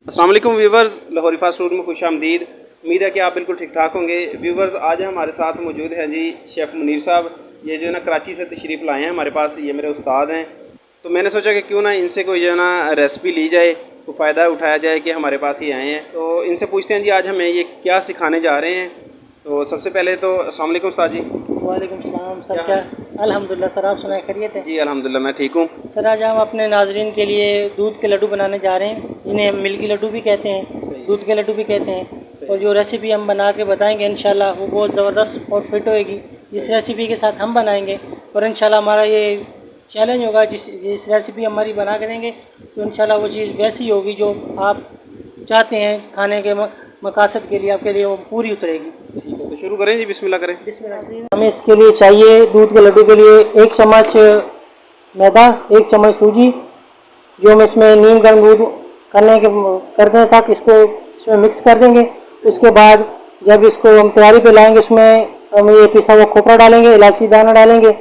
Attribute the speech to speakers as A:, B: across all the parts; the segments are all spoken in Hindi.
A: अस्सलाम वालेकुम व्यूवर्स, लाहौरी फास्ट फूड में खुश आमदीद। उम्मीद है कि आप बिल्कुल ठीक ठाक होंगे। व्यूवर्स, आज हमारे साथ मौजूद हैं जी शेफ़ मुनीर साहब। ये जो है ना कराची से तशरीफ़ लाए हैं हमारे पास, ये मेरे उस्ताद हैं। तो मैंने सोचा कि क्यों ना इनसे कोई जो है ना रेसिपी ली जाए, तो फ़ायदा उठाया जाए कि हमारे पास ये आए हैं। तो इनसे पूछते हैं जी आज हमें ये क्या सिखाने जा रहे हैं। तो सबसे पहले तो अस्सलाम वालेकुम उस्ताद जी।
B: वालेकुम सलाम सर।
A: क्या
B: क्या
A: हाल है?
B: अल्हम्दुलिल्लाह सर, आप सुनाए खैरियत है?
A: जी अल्हम्दुलिल्लाह मैं ठीक हूँ।
B: सर आज हम अपने नाजरीन के लिए दूध के लड्डू बनाने जा रहे हैं। इन्हें हम मिल्की लड्डू भी कहते हैं,
A: सही
B: दूध के लड्डू भी कहते हैं।
A: सही
B: और जो रेसिपी हम बना के बताएंगे इंशाल्लाह वो बहुत ज़बरदस्त और फिट होएगी जिस रेसिपी के साथ हम बनाएंगे। और इंशाल्लाह हमारा ये चैलेंज होगा, जिस जिस रेसिपी हमारी बना के देंगे तो इंशाल्लाह वो चीज़ वैसी होगी जो आप चाहते हैं खाने के मकासद के लिए, आपके लिए वो पूरी उतरेगी।
A: ठीक है, तो शुरू करें जी, बिस्मिल्लाह करें।
B: हमें इसके लिए चाहिए, दूध के लड्डू के लिए 1 चम्मच मैदा, 1 चम्मच सूजी, जो हम इसमें नीम गर्म दूध करने तक इसको इसमें मिक्स कर देंगे। उसके बाद जब इसको हम तैयारी पे लाएंगे, उसमें हम ये पिसा हुआ खोपरा डालेंगे, इलायची दाना डालेंगे,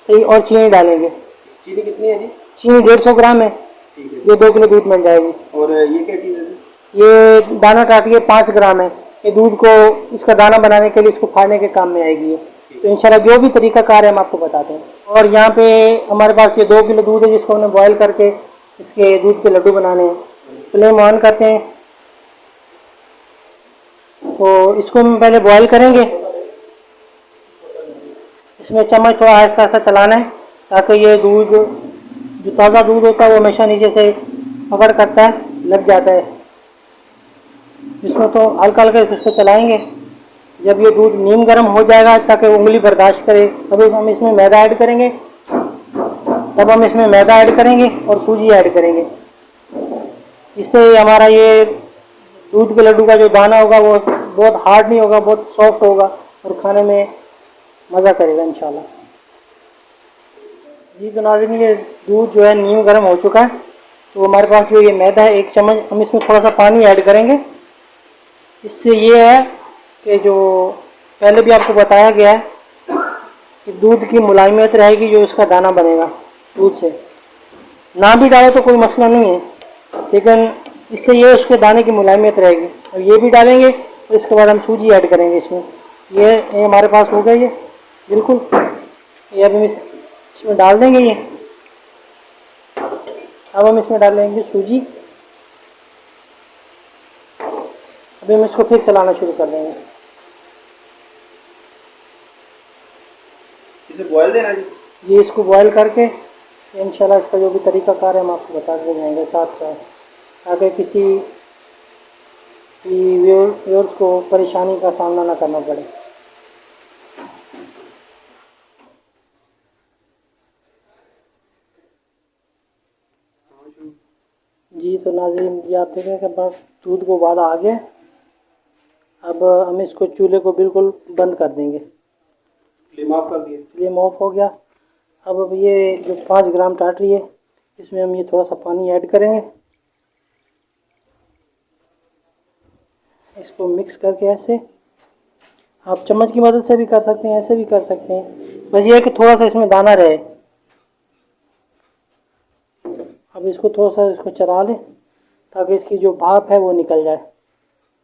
B: सही, और चीनी डालेंगे।
A: चीनी कितनी है जी?
B: चीनी 150 ग्राम है।
A: ठीक है।
B: ये 2 किलो दूध बन जाएगी।
A: और ये क्या चीज़ है जी?
B: ये दाना काटिए 5 ग्राम है। ये दूध को, इसका दाना बनाने के लिए इसको फाड़ने के काम में आएगी ये। तो इंशाल्लाह जो भी तरीका कार है हम आपको बताते हैं। और यहाँ पे हमारे पास ये 2 किलो दूध है जिसको हमने बॉयल करके इसके दूध के लड्डू बनाने हैं। फ्लेम ऑन करते हैं। तो इसको हम पहले बॉयल करेंगे। इसमें चम्मच थोड़ा आहिस्ता आहिस्ता चलाना है ताकि ये दूध, जो ताज़ा दूध होता है वो हमेशा नीचे से पकड़ करता है, लग जाता है। इसमें तो हल्का हल्का इसको चलाएंगे। जब ये दूध नीम गर्म हो जाएगा ताकि उंगली बर्दाश्त करे, तब हम इसमें मैदा ऐड करेंगे। और सूजी ऐड करेंगे। इससे हमारा ये दूध के लड्डू का जो दाना होगा वो बहुत हार्ड नहीं होगा, बहुत सॉफ्ट होगा और खाने में मज़ा करेगा इंशाल्लाह। जी तो नाज़रीन, ये दूध जो है नीम गर्म हो चुका है। तो हमारे पास जो ये मैदा है 1 चम्मच, हम इसमें थोड़ा सा पानी ऐड करेंगे। इससे ये है कि जो पहले भी आपको बताया गया है कि दूध की मुलायमियत रहेगी, जो इसका दाना बनेगा दूध से। ना भी डाले तो कोई मसला नहीं है, लेकिन इससे ये उसके दाने की मुलायमियत रहेगी। और ये भी डालेंगे और इसके बाद हम सूजी ऐड करेंगे इसमें। ये हमारे पास हो गया ये बिल्कुल। ये अब हम इसमें डाल देंगे ये। अब हम इसमें डालेंगे सूजी। अभी हम इसको फिर चलाना शुरू कर देंगे।
A: इसे बॉयल देना जी?
B: ये इसको बॉयल करके इंशाल्लाह इसका जो भी तरीका कार है हम आपको बताते जाएंगे साथ साथ, ताकि किसी व्यूअर्स को परेशानी का सामना ना करना पड़े। जी तो नाज़रीन, ये आप देखें कि बस दूध को उबाला आ गया। अब हम इसको चूल्हे को बिल्कुल बंद कर देंगे।
A: फ्लेम ऑफ कर दिए।
B: फ्लेम ऑफ हो गया। अब ये जो 5 ग्राम टाटरी है, इसमें हम ये थोड़ा सा पानी ऐड करेंगे। इसको मिक्स करके ऐसे, आप चम्मच की मदद से भी कर सकते हैं, ऐसे भी कर सकते हैं। बस ये है कि थोड़ा सा इसमें दाना रहे। अब इसको थोड़ा सा इसको चला लें ताकि इसकी जो भाप है वो निकल जाए।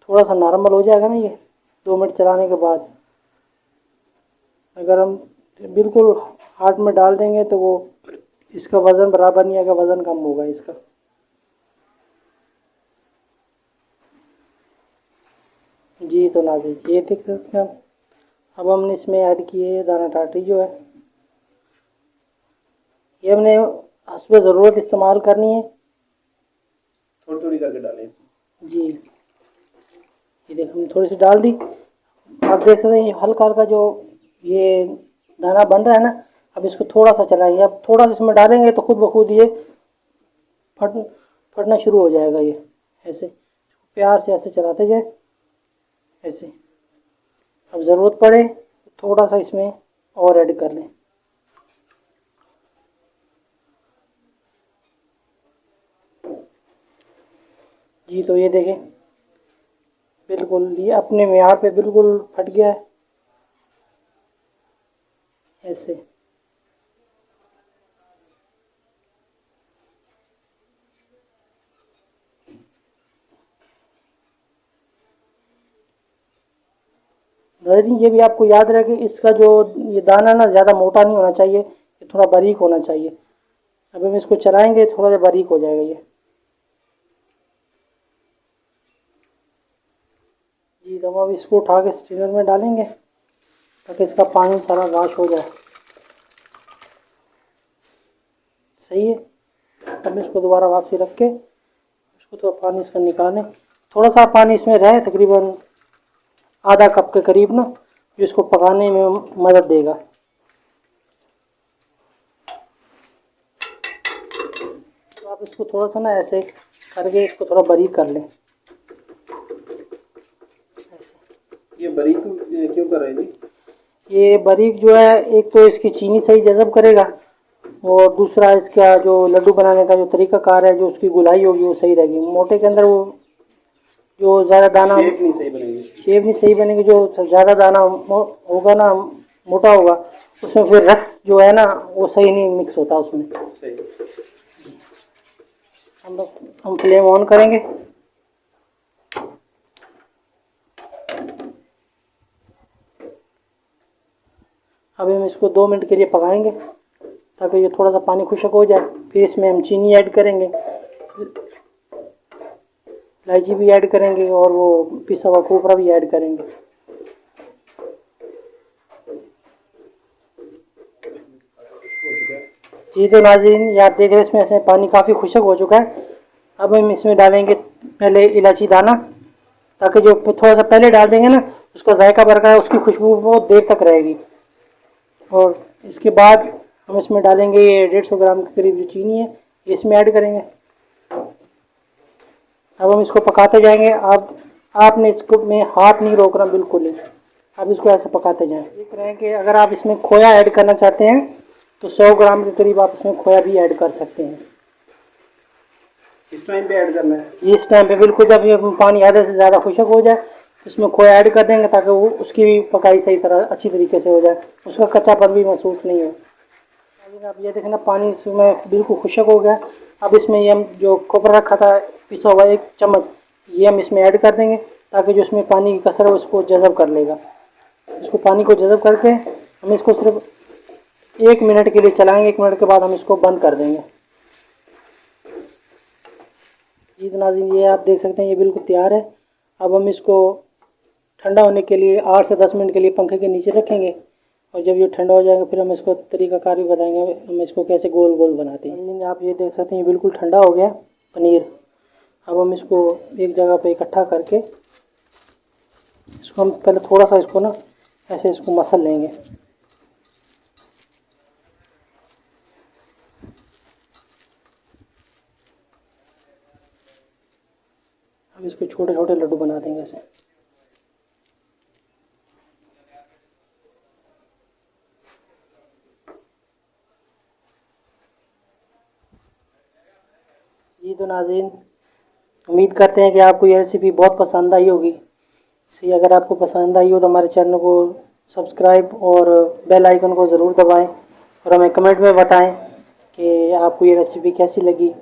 B: थोड़ा सा नॉर्मल हो जाएगा ना ये 2 मिनट चलाने के बाद। अगर हम बिल्कुल हाथ में डाल देंगे तो वो इसका वज़न बराबर नहीं आएगा, वज़न कम होगा इसका। जी तो नाज़रीन, ये देख सकते हैं हम। अब हमने इसमें ऐड किए दाना टाटी जो है, ये हमने हस्बे ज़रूरत इस्तेमाल करनी है।
A: थोड़ी थोड़ी करके डालें इसमें।
B: जी ये देख, हमने थोड़ी सी डाल दी। आप देख सकते हैं ये हल्का हल्का जो ये दाना बन रहा है ना। अब इसको थोड़ा सा चलाइए। अब थोड़ा सा इसमें डालेंगे तो खुद ब खुद ये फट फटना शुरू हो जाएगा। ये ऐसे प्यार से ऐसे चलाते जाए ऐसे। अब ज़रूरत पड़े तो थोड़ा सा इसमें और ऐड कर लें। जी तो ये देखें, बिल्कुल ये अपने मेयार पे बिल्कुल फट गया है ऐसे। नाज़रीन ये भी आपको याद रहे कि इसका जो ये दाना ना ज़्यादा मोटा नहीं होना चाहिए, ये थोड़ा बारीक होना चाहिए। अब हम इसको चलाएंगे थोड़ा सा बारीक हो जाएगा ये। जी तो हम अब इसको उठा के स्ट्रेनर में डालेंगे ताकि इसका पानी सारा वाश हो जाए। सही है। अब इसको दोबारा वापसी रख के इसको थोड़ा पानी इसका निकालें। थोड़ा सा पानी इसमें रहे, तकरीबन आधा कप के करीब ना, जो इसको पकाने में मदद देगा। तो आप इसको थोड़ा सा ना ऐसे करके इसको थोड़ा बारीक कर लें। ऐसे
A: ये बारीक क्यों कर रहे हैं जी?
B: ये बारीक जो है, एक तो इसकी चीनी सही जज़ब करेगा और दूसरा इसका जो लड्डू बनाने का जो तरीक़ाकार है, जो उसकी गुलाई होगी वो सही रहेगी। मोटे के अंदर वो जो ज़्यादा दाना
A: शेप नहीं सही बनेगी,
B: शेप नहीं सही बनेगी। जो ज़्यादा दाना होगा ना, मोटा होगा, उसमें फिर रस जो है ना वो सही नहीं मिक्स होता उसमें।
A: सही।
B: हम फ्लेम ऑन करेंगे। अब हम इसको 2 मिनट के लिए पकाएंगे ताकि ये थोड़ा सा पानी खुश्क हो जाए। फिर इसमें हम चीनी ऐड करेंगे, इलायची भी ऐड करेंगे और वो पिसा हुआ खोपरा भी ऐड करेंगे। जी तो नाज़रीन ये आप देख रहे हैं इसमें ऐसे पानी काफ़ी खुश्क हो चुका है। अब हम इसमें डालेंगे पहले इलायची दाना, ताकि जो थोड़ा सा पहले डाल देंगे ना उसका जायका बरकरार है, उसकी खुशबू बहुत देर तक रहेगी। और इसके बाद हम इसमें डालेंगे ये 150 ग्राम के करीब जो चीनी है, ये इसमें ऐड करेंगे। अब हम इसको पकाते जाएंगे। आपने इसको में हाथ नहीं रोकना बिल्कुल ही, आप इसको ऐसे पकाते जाएं। देख रहे हैं कि अगर आप इसमें खोया ऐड करना चाहते हैं तो 100 ग्राम के करीब आप इसमें खोया भी ऐड कर सकते हैं।
A: इस टाइम पे ऐड करना है?
B: इस टाइम पे बिल्कुल, जब ये पानी आधे से ज़्यादा खुश्क हो जाए तो इसमें खोया ऐड कर देंगे ताकि वो उसकी भी पकाई सही तरह अच्छी तरीके से हो जाए, उसका कच्चापन भी महसूस नहीं हो। आप ये देखें ना, पानी इसमें बिल्कुल खुश्क हो गया। अब इसमें ये हम जो खोपरा रखा था पिसा हुआ 1 चम्मच, ये हम इसमें ऐड कर देंगे ताकि जो इसमें पानी की कसर है उसको जज़ब कर लेगा। इसको पानी को जज़ब करके हम इसको सिर्फ 1 मिनट के लिए चलाएंगे। 1 मिनट के बाद हम इसको बंद कर देंगे। जी तो नाज़रीन ये आप देख सकते हैं ये बिल्कुल तैयार है। अब हम इसको ठंडा होने के लिए 8 से 10 मिनट के लिए पंखे के नीचे रखेंगे और जब ये ठंडा हो जाएगा फिर हम इसको तरीक़ाकार भी बताएंगे, हम इसको कैसे गोल गोल बनाते हैं। आप ये देख सकते हैं ये बिल्कुल ठंडा हो गया पनीर। अब हम इसको एक जगह पे इकट्ठा करके इसको हम पहले थोड़ा सा इसको ना ऐसे इसको मसल लेंगे। अब इसको छोटे छोटे लड्डू बना देंगे ऐसे। जी तो नाज़रीन उम्मीद करते हैं कि आपको ये रेसिपी बहुत पसंद आई होगी। इसलिए अगर आपको पसंद आई हो तो हमारे चैनल को सब्सक्राइब और बेल आइकन को ज़रूर दबाएं और हमें कमेंट में बताएं कि आपको ये रेसिपी कैसी लगी।